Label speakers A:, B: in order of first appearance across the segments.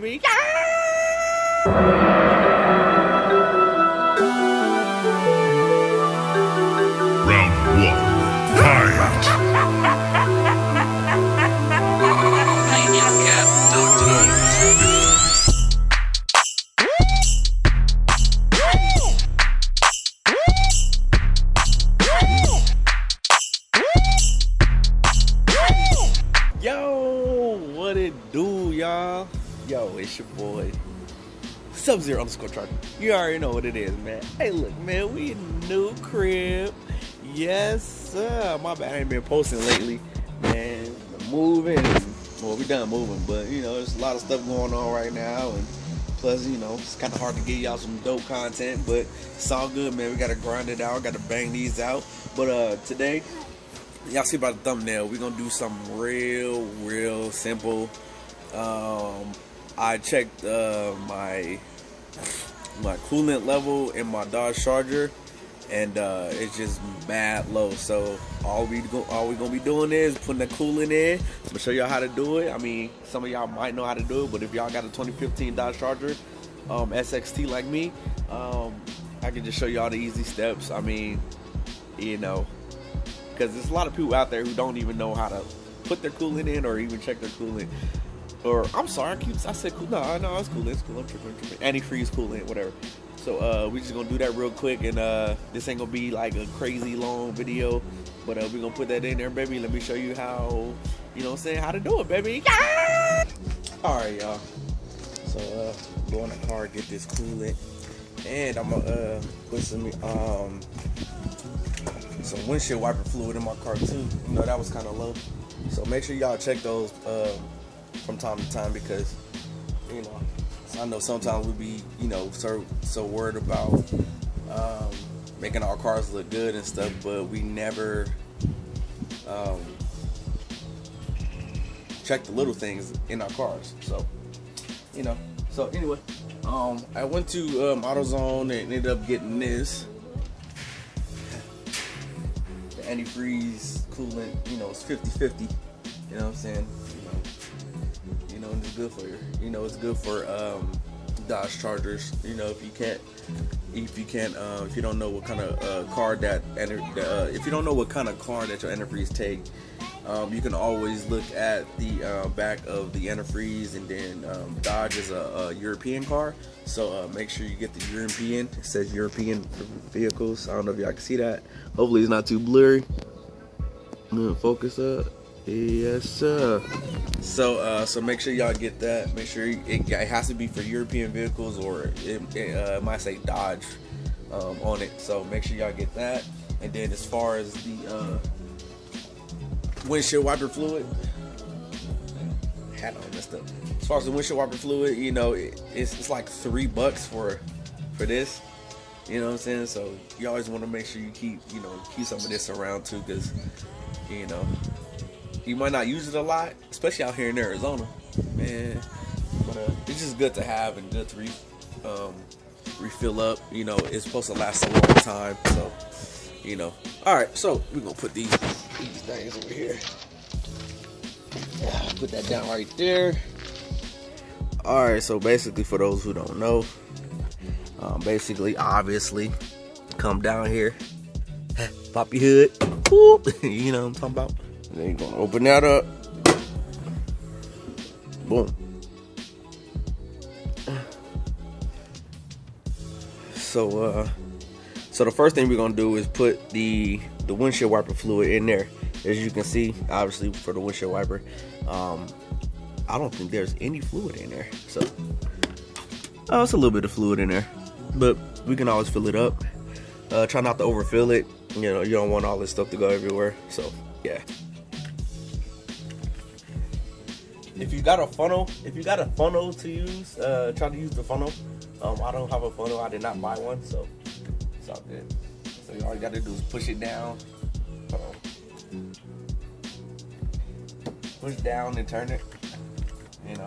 A: Round one, fight! Yo, what it do, y'all? Yo, it's your boy subzero _ Charger. You already know what it is, man. Hey, look, man, we in the new crib. Yes, sir. My bad, I ain't been posting lately, man. Moving. Well, we done moving, but you know, there's a lot of stuff going on right now, and plus, you know, it's kind of hard to get y'all some dope content, but it's all good, man. We gotta grind it out, gotta bang these out. But today, y'all see by the thumbnail, we're gonna do something real simple. I checked my coolant level in my Dodge Charger, and it's just mad low. So all we gonna be doing is putting the coolant in. I'm gonna show y'all how to do it. I mean, some of y'all might know how to do it, but if y'all got a 2015 Dodge Charger SXT like me, I can just show y'all the easy steps. I mean, you know, because there's a lot of people out there who don't even know how to put their coolant in or even check their coolant. Or I'm sorry, I said cool. No, it's cool. It's cool. I'm tripping. Antifreeze coolant, whatever. So we just gonna do that real quick, and this ain't gonna be like a crazy long video, but we gonna put that in there, baby. Let me show you how, you know what I'm saying, how to do it, baby. Yeah! All right, y'all. So go in the car, get this coolant, and I'm gonna put some windshield wiper fluid in my car too. You know, that was kind of low, so make sure y'all check those from time to time, because you know, I know sometimes we be, you know, so worried about making our cars look good and stuff, but we never check the little things in our cars. So, you know, so anyway, I went to AutoZone and ended up getting this, the antifreeze coolant. You know, it's 50/50. You know what I'm saying? You know, it's good for you. You know, it's good for Dodge Chargers. You know, if you don't know what kind of car that if you don't know what kind of car that your antifreeze take, you can always look at the back of the antifreeze, and then Dodge is a European car, so make sure you get the European. It says European vehicles. I don't know if y'all can see that. Hopefully it's not too blurry. Focus up. Yes, sir. So make sure y'all get that. Make sure it has to be for European vehicles, or it might say Dodge on it. So make sure y'all get that. And then as far as the windshield wiper fluid, hat on messed up. As far as the windshield wiper fluid, you know, it's like $3 for this. You know what I'm saying? So you always want to make sure you keep some of this around too, because you know, you might not use it a lot, especially out here in Arizona, man. But it's just good to have and good to refill up. You know, it's supposed to last a long time, so you know. All right, so we're gonna put these things over here. Yeah, put that down right there. All right, so basically, for those who don't know, basically, obviously, come down here, pop your hood, whoop, you know what I'm talking about. Then you're gonna open that up. Boom. So the first thing we're gonna do is put the windshield wiper fluid in there. As you can see, obviously for the windshield wiper, I don't think there's any fluid in there. So it's a little bit of fluid in there, but we can always fill it up. Try not to overfill it. You know, you don't want all this stuff to go everywhere. So yeah. If you got a funnel to use, try to use the funnel. I don't have a funnel. I did not buy one, so it's all good. So all you got to do is push it down. Push down and turn it. You know,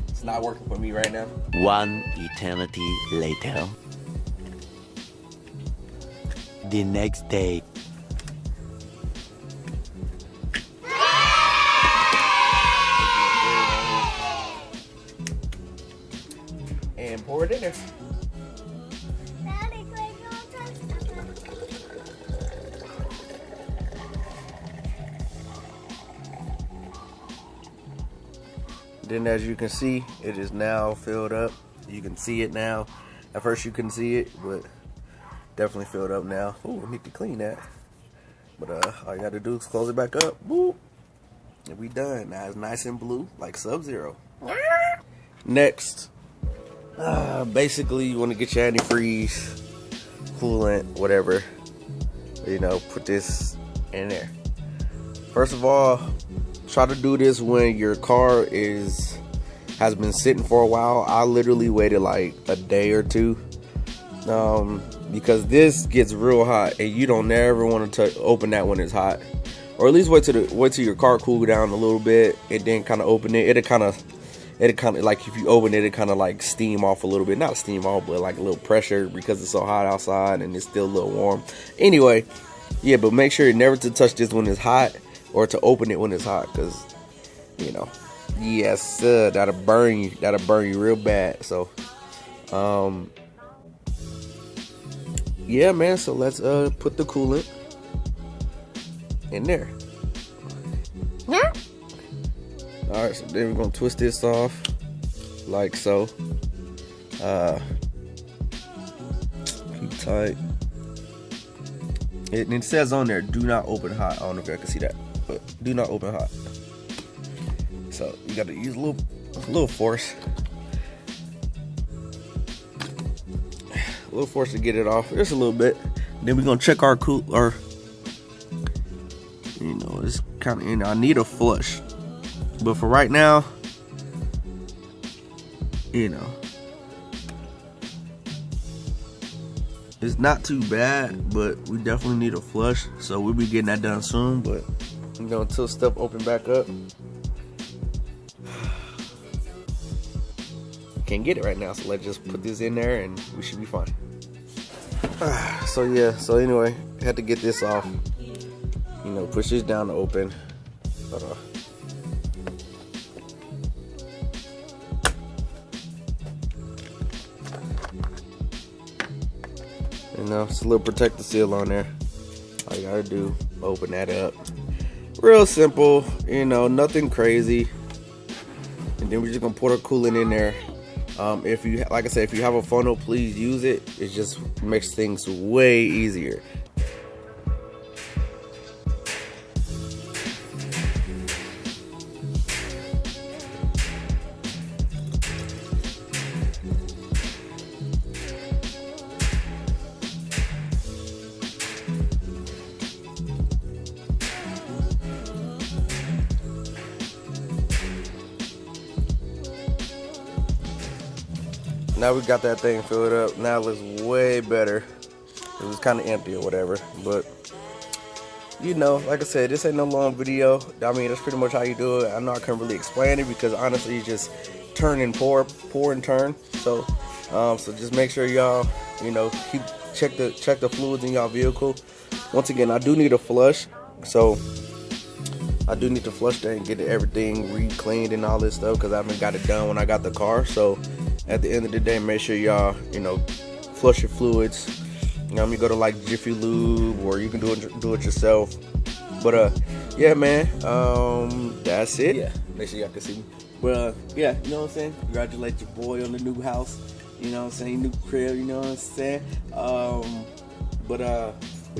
A: it's not working for me right now.
B: One eternity later. The next day.
A: and pour it in there. Then as you can see, it is now filled up. You can see it now. At first you couldn't see it, but definitely filled up now. Ooh, I need to clean that. But all you gotta do is close it back up. Woo! And we done. Now it's nice and blue, like Sub-Zero. Next, basically you want to get your antifreeze, coolant, whatever. You know, put this in there. First of all, try to do this when your car has been sitting for a while. I literally waited like a day or two, because this gets real hot, and you don't never want to open that when it's hot, or at least wait till your car cool down a little bit, and then kind of open it. It'll kind of like, if you open it, it kind of like steam off a little bit, not steam off, but like a little pressure, because it's so hot outside and it's still a little warm. Anyway, yeah, but make sure never to touch this when it's hot, or to open it when it's hot, because, you know, yes, that'll burn you real bad. So, yeah, man. So let's put the coolant in there. All right, so then we're gonna twist this off like so. Keep tight. It says on there, do not open hot. I don't know if y'all can see that, but do not open hot. So you got to use a little force, to get it off, just a little bit. Then we're gonna check our you know, it's kind of, you know, I need a flush, but for right now, you know, it's not too bad, but we definitely need a flush. So we'll be getting that done soon. But you know, until stuff open back up, can't get it right now. So let's just put this in there, and we should be fine. So yeah. So anyway, had to get this off. You know, push this down to open. You know, it's a little protective seal on there. All you gotta do, open that up. Real simple, you know, nothing crazy. And then we're just gonna pour the coolant in there. If you, like I said, if you have a funnel, please use it. It just makes things way easier. Now we got that thing filled up. Now it looks way better. It was kind of empty or whatever, but you know, like I said, this ain't no long video. I mean, that's pretty much how you do it. I know I can't really explain it, because honestly, you just turn and pour and turn. So, so just make sure y'all, you know, check the fluids in y'all vehicle. Once again, I do need a flush, so I do need to flush that and get everything re-cleaned and all this stuff, because I haven't got it done when I got the car. So at the end of the day, make sure y'all, you know, flush your fluids. You go to like Jiffy Lube, or you can do it yourself. But yeah, man, that's it. Yeah, make sure y'all can see me. But yeah, you know what I'm saying? Congratulate your boy on the new house. You know what I'm saying? New crib. You know what I'm saying? But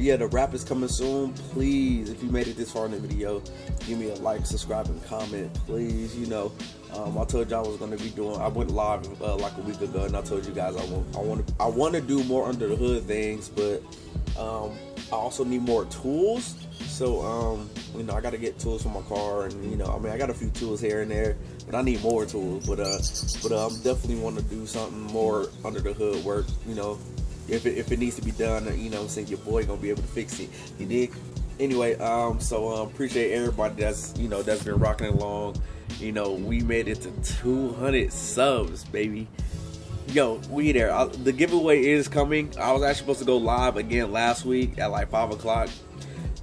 A: yeah, the wrap is coming soon. Please, if you made it this far in the video, give me a like, subscribe, and comment, please. You know, I told y'all I was gonna be doing. I went live like a week ago, and I told you guys I want to do more under the hood things, but I also need more tools. So you know, I got to get tools for my car, and you know, I mean, I got a few tools here and there, but I need more tools. But I'm definitely want to do something more under the hood work. You know, if it needs to be done, you know what I'm saying, your boy gonna be able to fix it. You dig? Anyway, so appreciate everybody that's been rocking along. You know, we made it to 200 subs, baby. Yo, we there. The giveaway is coming. I was actually supposed to go live again last week at like 5 o'clock,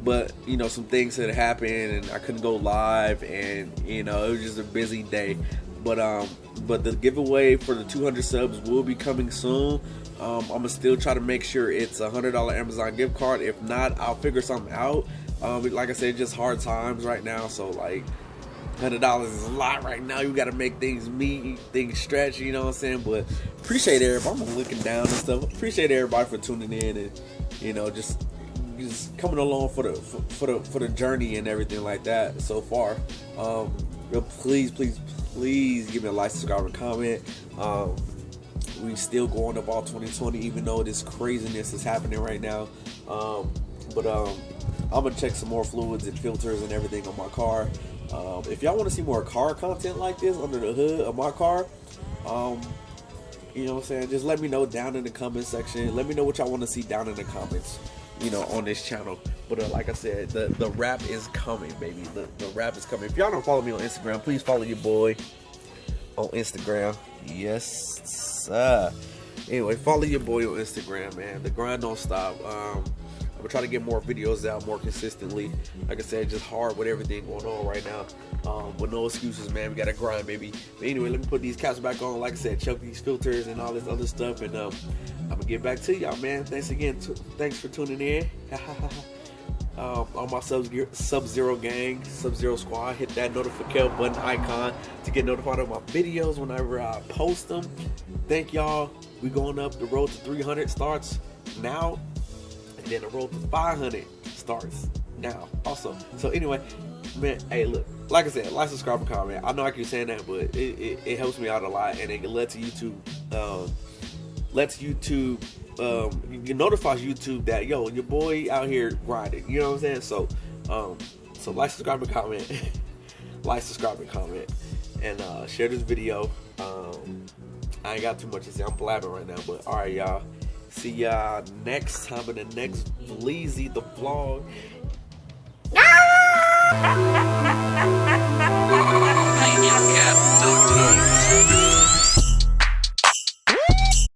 A: but you know, some things had happened and I couldn't go live, and you know, it was just a busy day. But the giveaway for the 200 subs will be coming soon. I'm gonna still try to make sure it's a $100 Amazon gift card. If not, I'll figure something out. Like I said, just hard times right now. So like $100 is a lot right now. You got to make things meet, things stretch. You know what I'm saying? But appreciate everybody. I'm looking down and stuff. Appreciate everybody for tuning in and just coming along for the journey and everything like that so far. Please give me a like, subscribe, and comment. We still going up all 2020, even though this craziness is happening right now. But I'm gonna check some more fluids and filters and everything on my car. If y'all want to see more car content like this under the hood of my car, you know what I'm saying, just let me know down in the comment section. Let me know what y'all want to see down in the comments, on this channel. But like I said, the rap is coming, baby. The rap is coming. If y'all don't follow me on Instagram, please follow your boy on Instagram. Yes, sir. Anyway, follow your boy on Instagram, man. The grind don't stop. I'm gonna try to get more videos out more consistently. Like I said, just hard with everything going on right now. With no excuses, man. We gotta grind, baby. But anyway, let me put these caps back on. Like I said, choke these filters and all this other stuff, and I'm gonna get back to y'all, man. Thanks again. Thanks for tuning in. On my Subzero gang, Subzero squad, hit that notification button icon to get notified of my videos whenever I post them. Thank y'all. We going up. The road to 300 starts now, and then the road to 500 starts now also. So anyway, man, hey, look, like I said, like, subscribe, and comment. I know I keep saying that, but it helps me out a lot, and it lets YouTube it notifies YouTube that, yo, your boy out here grinding. You know what I'm saying? So like, subscribe, and comment. Like, subscribe, and comment, and share this video. I ain't got too much to say. I'm blabbing right now, but all right, y'all. See y'all next time in the next Bleezy the vlog.